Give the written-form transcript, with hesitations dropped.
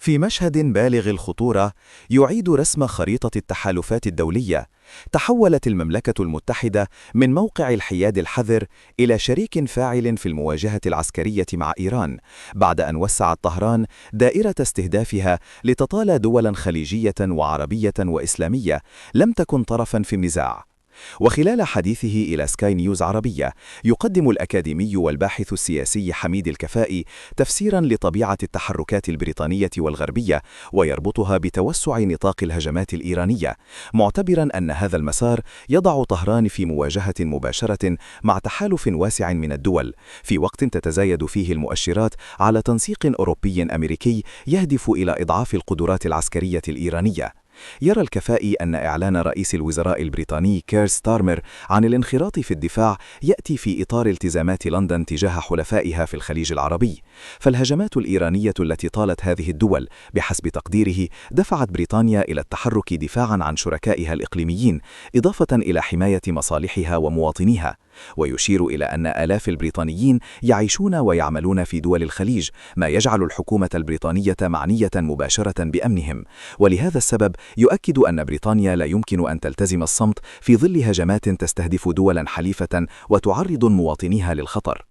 في مشهد بالغ الخطورة يعيد رسم خريطة التحالفات الدولية. تحولت المملكة المتحدة من موقع الحياد الحذر إلى شريك فاعل في المواجهة العسكرية مع إيران، بعد أن وسعت طهران دائرة استهدافها لتطال دولا خليجية وعربية وإسلامية لم تكن طرفا في النزاع. وخلال حديثه إلى سكاي نيوز عربية، يقدم الأكاديمي والباحث السياسي حميد الكفائي تفسيرا لطبيعة التحركات البريطانية والغربية، ويربطها بتوسع نطاق الهجمات الإيرانية، معتبرا أن هذا المسار يضع طهران في مواجهة مباشرة مع تحالف واسع من الدول، في وقت تتزايد فيه المؤشرات على تنسيق أوروبي أمريكي يهدف إلى إضعاف القدرات العسكرية الإيرانية. يرى الكفائي أن إعلان رئيس الوزراء البريطاني كير ستارمر عن الانخراط في الدفاع يأتي في إطار التزامات لندن تجاه حلفائها في الخليج العربي، فالهجمات الإيرانية التي طالت هذه الدول بحسب تقديره دفعت بريطانيا إلى التحرك دفاعا عن شركائها الإقليميين، إضافة إلى حماية مصالحها ومواطنيها. ويشير إلى أن آلاف البريطانيين يعيشون ويعملون في دول الخليج، ما يجعل الحكومة البريطانية معنية مباشرة بأمنهم، ولهذا السبب يؤكد أن بريطانيا لا يمكن أن تلتزم الصمت في ظل هجمات تستهدف دولا حليفة وتعرض مواطنيها للخطر.